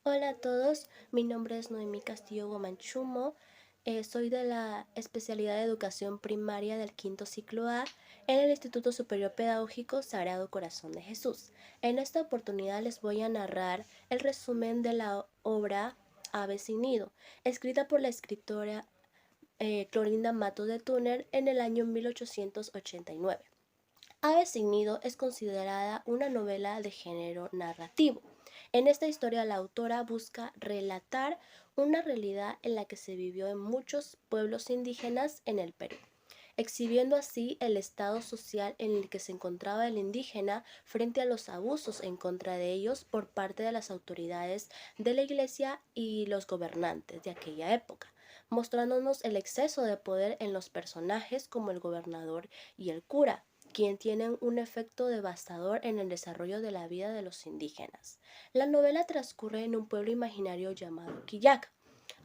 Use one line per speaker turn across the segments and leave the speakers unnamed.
Hola a todos, mi nombre es Noemí Castillo Guamanchumo, soy de la especialidad de educación primaria del quinto ciclo A en el Instituto Superior Pedagógico Sagrado Corazón de Jesús. En esta oportunidad les voy a narrar el resumen de la obra Ave sin nido, escrita por la escritora Clorinda Mato de Túner en el año 1889. Ave sin nido es considerada una novela de género narrativo. En esta historia la autora busca relatar una realidad en la que se vivió en muchos pueblos indígenas en el Perú, exhibiendo así el estado social en el que se encontraba el indígena frente a los abusos en contra de ellos por parte de las autoridades de la iglesia y los gobernantes de aquella época, mostrándonos el exceso de poder en los personajes como el gobernador y el cura, quien tienen un efecto devastador en el desarrollo de la vida de los indígenas. La novela transcurre en un pueblo imaginario llamado Quillac,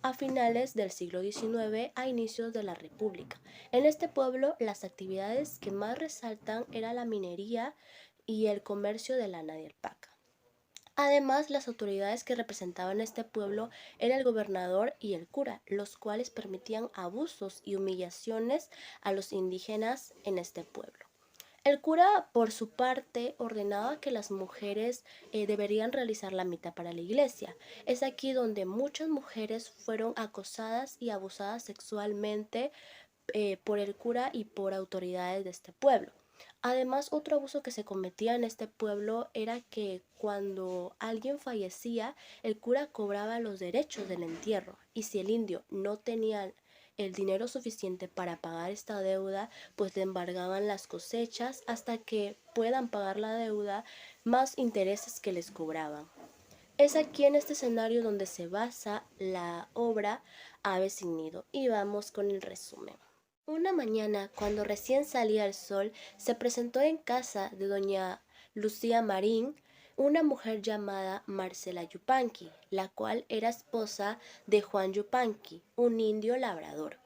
a finales del siglo XIX a inicios de la República. En este pueblo las actividades que más resaltan era la minería y el comercio de lana y alpaca. Además, las autoridades que representaban este pueblo eran el gobernador y el cura, los cuales permitían abusos y humillaciones a los indígenas en este pueblo. El cura, por su parte, ordenaba que las mujeres deberían realizar la mita para la iglesia. Es aquí donde muchas mujeres fueron acosadas y abusadas sexualmente por el cura y por autoridades de este pueblo. Además, otro abuso que se cometía en este pueblo era que cuando alguien fallecía, el cura cobraba los derechos del entierro y si el indio no tenía el dinero suficiente para pagar esta deuda, pues le embargaban las cosechas hasta que puedan pagar la deuda más intereses que les cobraban. Es aquí en este escenario donde se basa la obra Ave sin nido y vamos con el resumen. Una mañana, cuando recién salía el sol, se presentó en casa de doña Lucía Marín una mujer llamada Marcela Yupanqui, la cual era esposa de Juan Yupanqui, un indio labrador.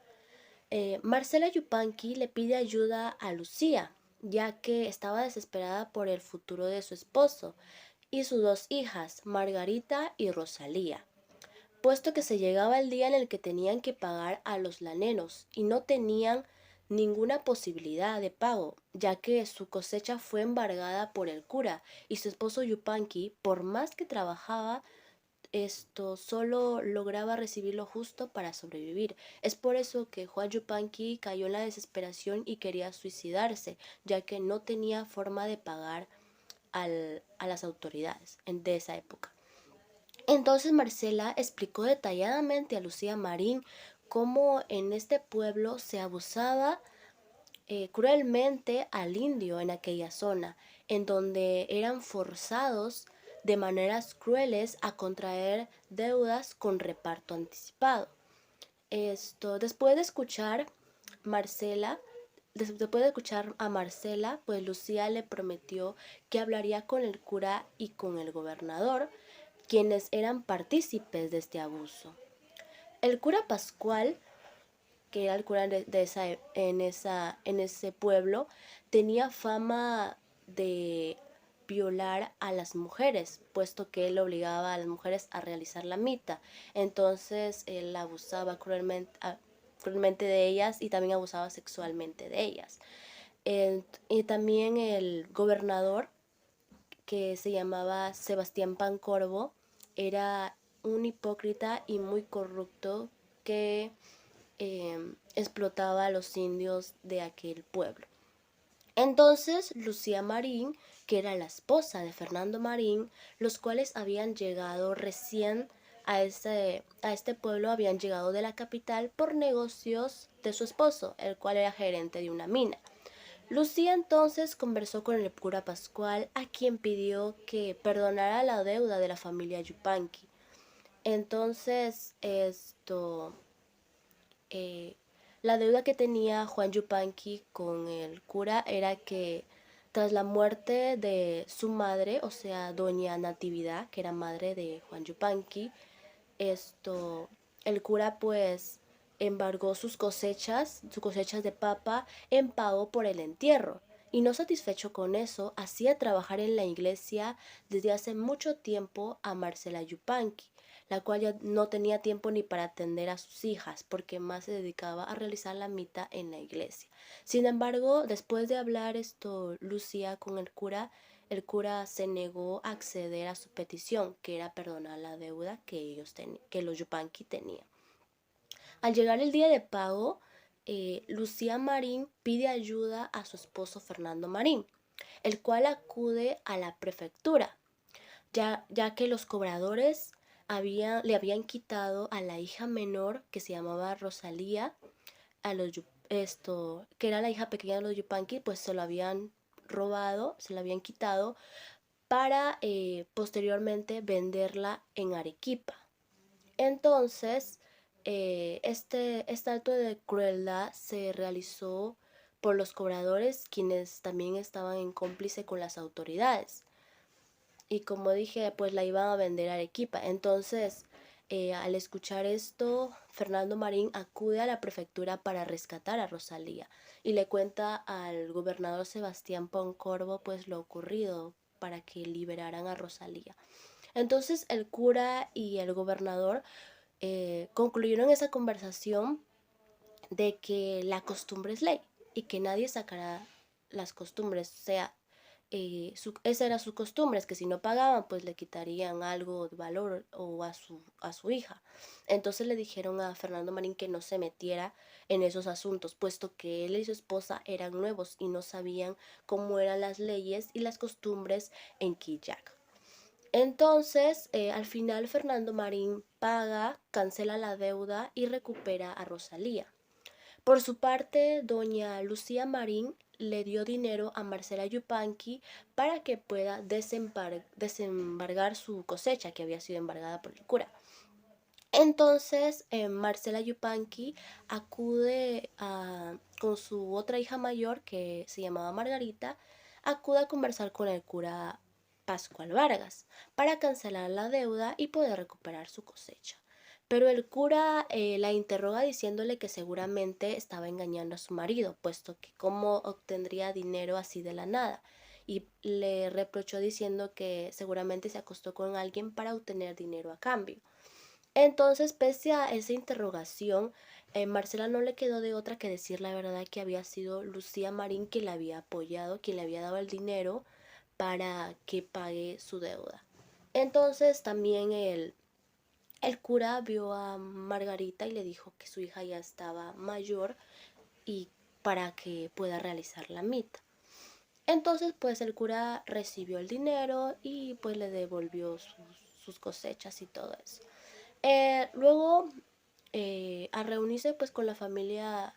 Marcela Yupanqui le pide ayuda a Lucía, ya que estaba desesperada por el futuro de su esposo y sus dos hijas, Margarita y Rosalía, puesto que se llegaba el día en el que tenían que pagar a los laneros y no tenían ninguna posibilidad de pago, ya que su cosecha fue embargada por el cura y su esposo Yupanqui, por más que trabajaba, solo lograba recibir lo justo para sobrevivir. Es por eso que Juan Yupanqui cayó en la desesperación y quería suicidarse, ya que no tenía forma de pagar a las autoridades de esa época. Entonces Marcela explicó detalladamente a Lucía Marín cómo en este pueblo se abusaba cruelmente al indio en aquella zona, en donde eran forzados de maneras crueles a contraer deudas con reparto anticipado. Después de escuchar Marcela, después de escuchar a Marcela, pues Lucía le prometió que hablaría con el cura y con el gobernador, quienes eran partícipes de este abuso. El cura Pascual, que era el cura en ese pueblo, tenía fama de violar a las mujeres, puesto que él obligaba a las mujeres a realizar la mita. Entonces él abusaba cruelmente de ellas y también abusaba sexualmente de ellas. Y también el gobernador, que se llamaba Sebastián Pancorbo, era un hipócrita y muy corrupto que explotaba a los indios de aquel pueblo. Entonces Lucía Marín, que era la esposa de Fernando Marín, los cuales habían llegado recién a este pueblo, habían llegado de la capital por negocios de su esposo, el cual era gerente de una mina. Lucía entonces conversó con el cura Pascual, a quien pidió que perdonara la deuda de la familia Yupanqui. Entonces, eh, la deuda que tenía Juan Yupanqui con el cura era que tras la muerte de su madre, o sea, doña Natividad, que era madre de Juan Yupanqui, esto, el cura pues embargó sus cosechas de papa en pago por el entierro. y no satisfecho con eso, hacía trabajar en la iglesia desde hace mucho tiempo a Marcela Yupanqui, la cual ya no tenía tiempo ni para atender a sus hijas, porque más se dedicaba a realizar la mita en la iglesia. Sin embargo, después de hablar Lucía con el cura se negó a acceder a su petición, que era perdonar la deuda que los Yupanqui tenían. Al llegar el día de pago, Lucía Marín pide ayuda a su esposo Fernando Marín, el cual acude a la prefectura, ya que los cobradores le habían quitado a la hija menor, que se llamaba Rosalía, que era la hija pequeña de los Yupanqui, pues se lo habían robado, se lo habían quitado para posteriormente venderla en Arequipa. Entonces, este acto de crueldad se realizó por los cobradores, quienes también estaban en cómplice con las autoridades. Y como dije, pues la iban a vender a Arequipa. Entonces, al escuchar esto, Fernando Marín acude a la prefectura para rescatar a Rosalía y le cuenta al gobernador Sebastián Poncorvo pues lo ocurrido para que liberaran a Rosalía. Entonces el cura y el gobernador concluyeron esa conversación de que la costumbre es ley y que nadie sacará las costumbres, o sea, esa era su costumbre, es que si no pagaban pues le quitarían algo de valor o a su hija. Entonces le dijeron a Fernando Marín que no se metiera en esos asuntos, puesto que él y su esposa eran nuevos y no sabían cómo eran las leyes y las costumbres en Quillac. Entonces, al final Fernando Marín paga, cancela la deuda y recupera a Rosalía. Por su parte, doña Lucía Marín le dio dinero a Marcela Yupanqui para que pueda desembargar su cosecha que había sido embargada por el cura. Entonces, Marcela Yupanqui acude con su otra hija mayor, que se llamaba Margarita, acude a conversar con el cura Pascual Vargas para cancelar la deuda y poder recuperar su cosecha. Pero el cura la interroga diciéndole que seguramente estaba engañando a su marido, puesto que cómo obtendría dinero así de la nada. Y le reprochó diciendo que seguramente se acostó con alguien para obtener dinero a cambio. Entonces, pese a esa interrogación, Marcela no le quedó de otra que decir la verdad, que había sido Lucía Marín quien la había apoyado, quien le había dado el dinero para que pague su deuda. Entonces también el cura vio a Margarita y le dijo que su hija ya estaba mayor y para que pueda realizar la mita. Entonces pues el cura recibió el dinero y pues le devolvió sus cosechas y todo eso. Luego, al reunirse pues con la familia,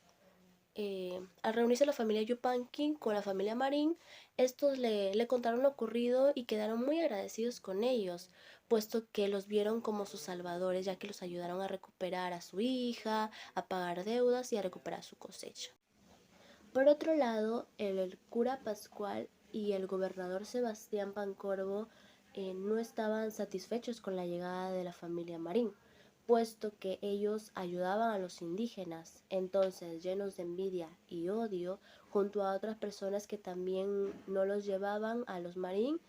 al reunirse la familia Yupanqui con la familia Marín, estos le contaron lo ocurrido y quedaron muy agradecidos con ellos, puesto que los vieron como sus salvadores, ya que los ayudaron a recuperar a su hija, a pagar deudas y a recuperar su cosecha. Por otro lado, el cura Pascual y el gobernador Sebastián Pancorbo no estaban satisfechos con la llegada de la familia Marín, puesto que ellos ayudaban a los indígenas. Entonces, llenos de envidia y odio, junto a otras personas que también no los llevaban a los Marín,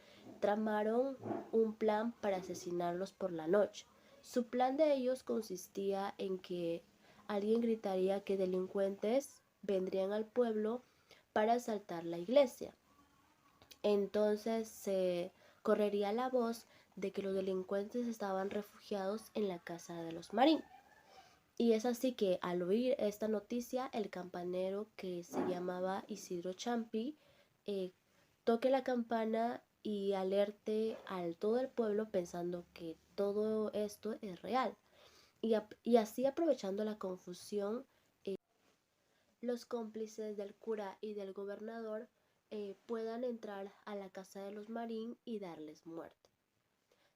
tramaron un plan para asesinarlos por la noche. Su plan de ellos consistía en que alguien gritaría que delincuentes vendrían al pueblo para asaltar la iglesia. Entonces se correría la voz de que los delincuentes estaban refugiados en la casa de los Marín. Y es así que al oír esta noticia, el campanero, que se llamaba Isidro Champi, toque la campana y alerte al todo el pueblo pensando que todo esto es real. Y así, aprovechando la confusión, los cómplices del cura y del gobernador puedan entrar a la casa de los Marín y darles muerte.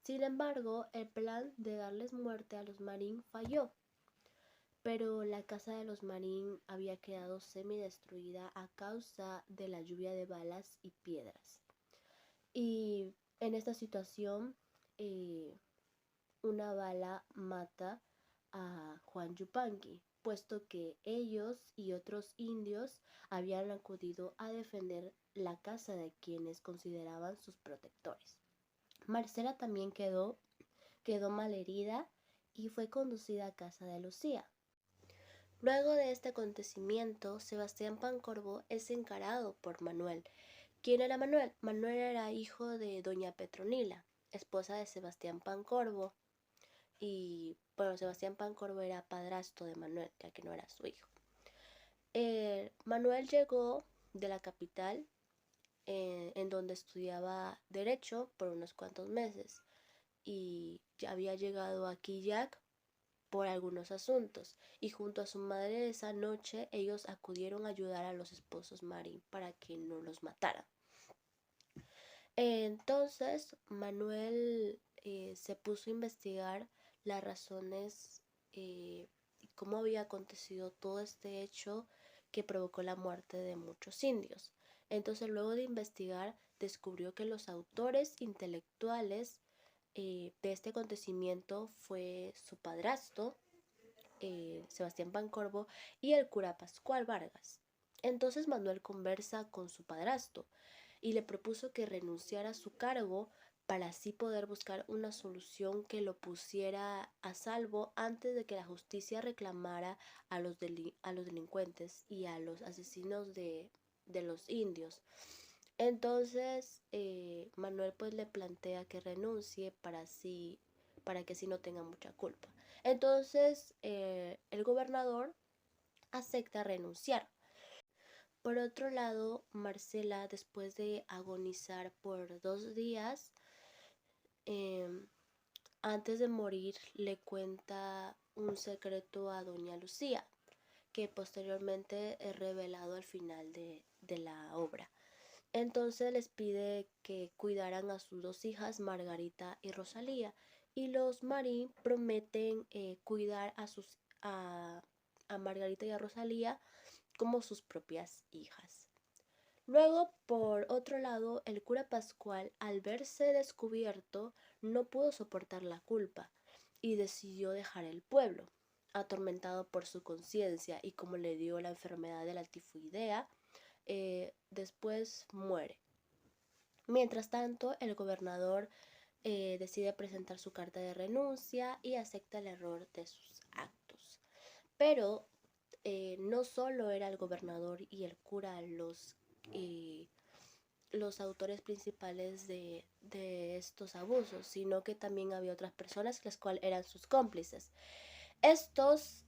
Sin embargo, el plan de darles muerte a los Marín falló, pero la casa de los Marín había quedado semidestruida a causa de la lluvia de balas y piedras. Y en esta situación, una bala mata a Juan Yupanqui, puesto que ellos y otros indios habían acudido a defender la casa de quienes consideraban sus protectores. Marcela también quedó malherida y fue conducida a casa de Lucía. Luego de este acontecimiento, Sebastián Pancorbo es encarado por Manuel. ¿Quién era Manuel? Manuel era hijo de doña Petronila, esposa de Sebastián Pancorbo, y bueno, Sebastián Pancorbo era padrastro de Manuel, ya que no era su hijo. Manuel llegó de la capital, en donde estudiaba Derecho por unos cuantos meses, y ya había llegado a Quillac por algunos asuntos, y junto a su madre esa noche ellos acudieron a ayudar a los esposos Marín para que no los mataran. Entonces Manuel se puso a investigar las razones y cómo había acontecido todo este hecho que provocó la muerte de muchos indios. Entonces, luego de investigar, descubrió que los autores intelectuales de este acontecimiento fue su padrastro, Sebastián Pancorbo, y el cura Pascual Vargas. Entonces Manuel conversa con su padrastro y le propuso que renunciara a su cargo para así poder buscar una solución que lo pusiera a salvo antes de que la justicia reclamara a los delincuentes y a los asesinos de los indios. Entonces Manuel pues le plantea que renuncie para que así no tenga mucha culpa. Entonces el gobernador acepta renunciar. Por otro lado, Marcela, después de agonizar por 2 días, eh, antes de morir, le cuenta un secreto a doña Lucía, que posteriormente es revelado al final de la obra. Entonces les pide que cuidaran a sus 2 hijas, Margarita y Rosalía, y los Marín prometen cuidar a Margarita y a Rosalía como sus propias hijas. Luego, por otro lado, el cura Pascual, al verse descubierto, no pudo soportar la culpa y decidió dejar el pueblo. Atormentado por su conciencia y como le dio la enfermedad de la tifoidea, después muere. Mientras tanto, el gobernador decide presentar su carta de renuncia y acepta el error de sus actos. Pero no solo era el gobernador y el cura los autores principales de estos abusos, sino que también había otras personas las cuales eran sus cómplices. Estos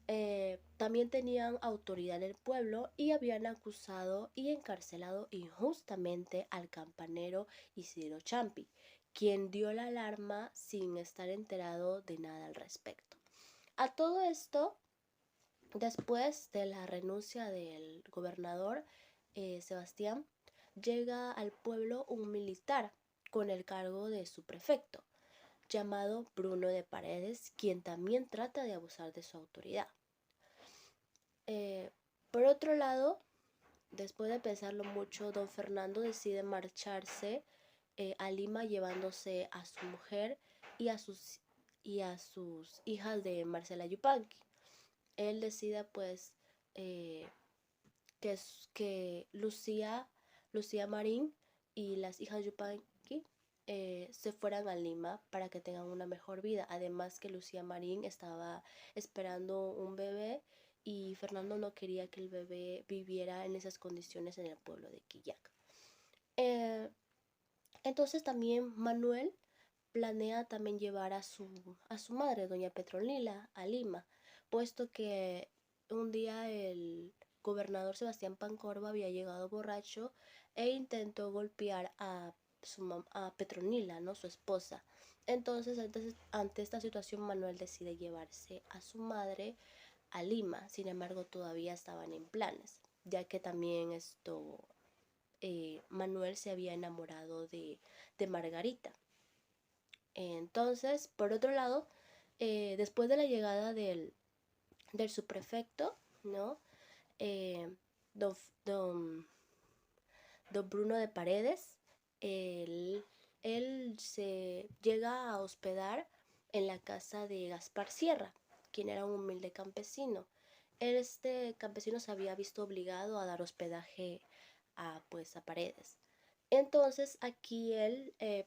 también tenían autoridad en el pueblo y habían acusado y encarcelado injustamente al campanero Isidro Champi, quien dio la alarma sin estar enterado de nada al respecto. A todo esto, después de la renuncia del gobernador Sebastián, llega al pueblo un militar con el cargo de su prefecto, llamado Bruno de Paredes, quien también trata de abusar de su autoridad. Por otro lado, después de pensarlo mucho, don Fernando decide marcharse a Lima llevándose a su mujer y a sus hijas de Marcela Yupanqui. Él decide pues que Lucía Marín y las hijas Yupanqui se fueran a Lima para que tengan una mejor vida. Además que Lucía Marín estaba esperando un bebé y Fernando no quería que el bebé viviera en esas condiciones en el pueblo de Quillac. Entonces también Manuel planea también llevar a su madre, doña Petronila, a Lima, puesto que un día el gobernador Sebastián Pancorbo había llegado borracho e intentó golpear a Petronila, ¿no?, su esposa. Entonces, ante esta situación, Manuel decide llevarse a su madre a Lima. Sin embargo, todavía estaban en planes, ya que también Manuel se había enamorado de Margarita. Entonces, por otro lado, después de la llegada del subprefecto, ¿no?, don, don, don Bruno de Paredes, él se llega a hospedar en la casa de Gaspar Sierra, quien era un humilde campesino. Este campesino se había visto obligado a dar hospedaje pues a Paredes. Entonces aquí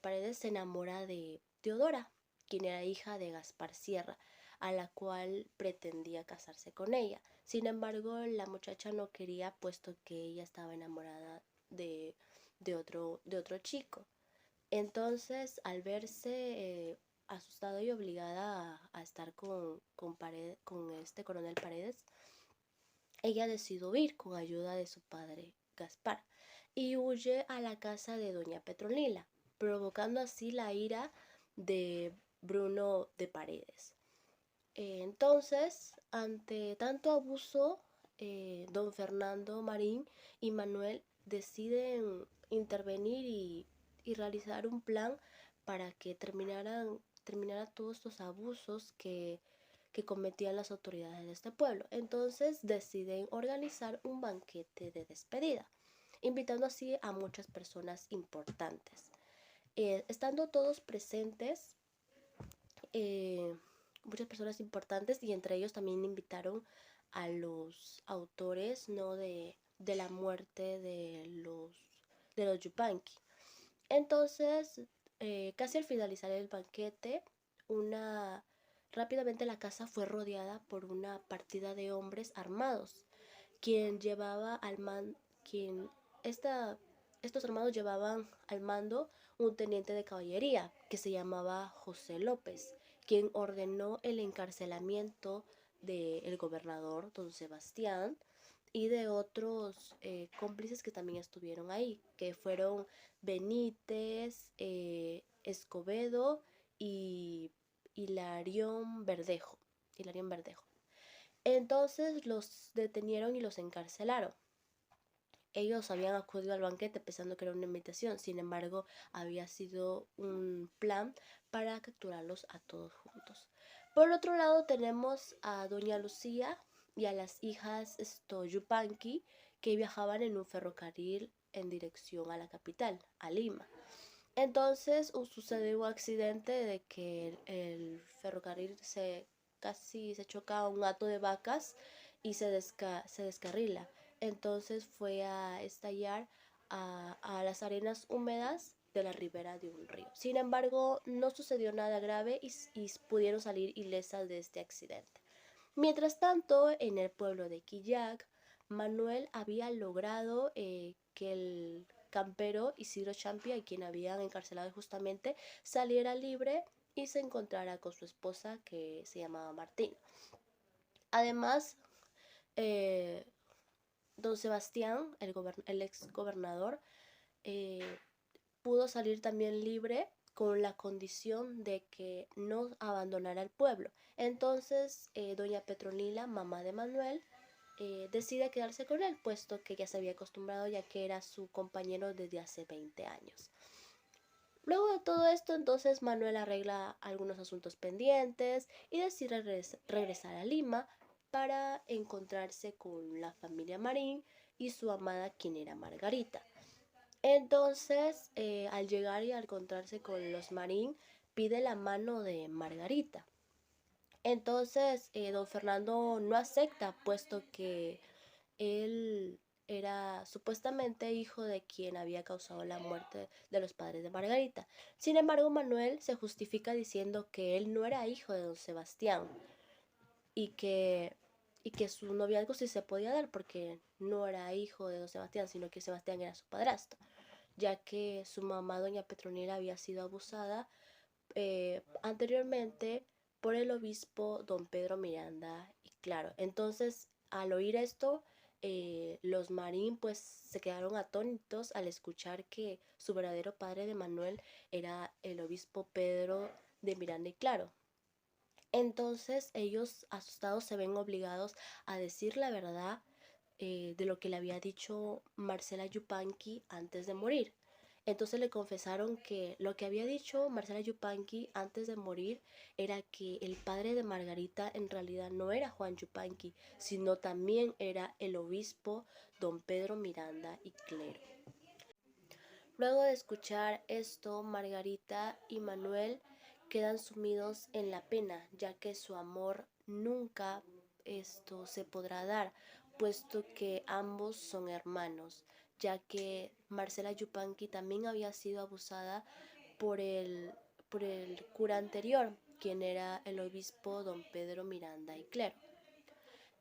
Paredes se enamora de Teodora, quien era hija de Gaspar Sierra, a la cual pretendía casarse con ella. Sin embargo, la muchacha no quería, puesto que ella estaba enamorada de, de otro chico. Entonces, al verse asustada y obligada a estar con este coronel Paredes, ella decide huir con ayuda de su padre Gaspar y huye a la casa de doña Petronila, provocando así la ira de Bruno de Paredes. Entonces, ante tanto abuso, don Fernando Marín y Manuel deciden intervenir y realizar un plan para que terminara todos estos abusos que cometían las autoridades de este pueblo. Entonces deciden organizar un banquete de despedida, invitando así a muchas personas importantes. Estando todos presentes, eh, muchas personas importantes, y entre ellos también invitaron a los autores, ¿no?, de la muerte de los Yupanqui. Entonces, casi al finalizar el banquete, una rápidamente la casa fue rodeada por una partida de hombres armados, quien llevaba al man, quien esta, estos armados llevaban al mando un teniente de caballería que se llamaba José López, quien ordenó el encarcelamiento del gobernador don Sebastián y de otros cómplices que también estuvieron ahí, que fueron Benítez, Escobedo y Hilarión Verdejo. Hilarión Verdejo. Entonces los detenieron y los encarcelaron. Ellos habían acudido al banquete pensando que era una invitación, sin embargo, había sido un plan para capturarlos a todos juntos. Por otro lado, tenemos a doña Lucía y a las hijas Yupanqui, que viajaban en un ferrocarril en dirección a la capital, a Lima. Entonces sucedió un accidente de que el ferrocarril casi se choca a un hato de vacas y se descarrila. Entonces fue a estallar a las arenas húmedas de la ribera de un río. Sin embargo, no sucedió nada grave y pudieron salir ilesas de este accidente. Mientras tanto, en el pueblo de Quillac, Manuel había logrado que el campero Isidro Champi, a quien habían encarcelado justamente, saliera libre y se encontrara con su esposa, que se llamaba Martín. Además, eh, don Sebastián, el ex gobernador, eh, pudo salir también libre con la condición de que no abandonara el pueblo. Entonces, doña Petronila, mamá de Manuel, decide quedarse con él, puesto que ya se había acostumbrado, ya que era su compañero desde hace 20 años. Luego de todo esto, entonces Manuel arregla algunos asuntos pendientes y decide regresar a Lima para encontrarse con la familia Marín y su amada, quien era Margarita. Entonces, al llegar y al encontrarse con los Marín, pide la mano de Margarita. Entonces, don Fernando no acepta, puesto que él era supuestamente hijo de quien había causado la muerte de los padres de Margarita. Sin embargo, Manuel se justifica diciendo que él no era hijo de don Sebastián y que su noviazgo sí se podía dar porque no era hijo de don Sebastián, sino que Sebastián era su padrastro, ya que su mamá, doña Petronila, había sido abusada anteriormente por el obispo don Pedro Miranda. Y claro, entonces al oír esto, los Marín pues se quedaron atónitos al escuchar que su verdadero padre de Manuel era el obispo Pedro de Miranda y Claro. Entonces ellos, asustados, se ven obligados a decir la verdad de lo que le había dicho Marcela Yupanqui antes de morir. Entonces le confesaron que lo que había dicho Marcela Yupanqui antes de morir era que el padre de Margarita en realidad no era Juan Yupanqui, sino también era el obispo don Pedro Miranda y Clero. Luego de escuchar esto, Margarita y Manuel quedan sumidos en la pena, ya que su amor nunca se podrá dar, puesto que ambos son hermanos, ya que Marcela Yupanqui también había sido abusada por el cura anterior, quien era el obispo don Pedro Miranda y Clero.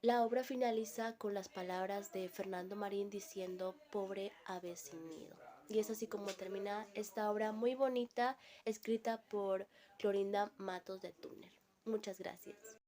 La obra finaliza con las palabras de Fernando Marín diciendo pobre ave sin nido. Y es así como termina esta obra muy bonita, escrita por Clorinda Matos de Túnez. Muchas gracias.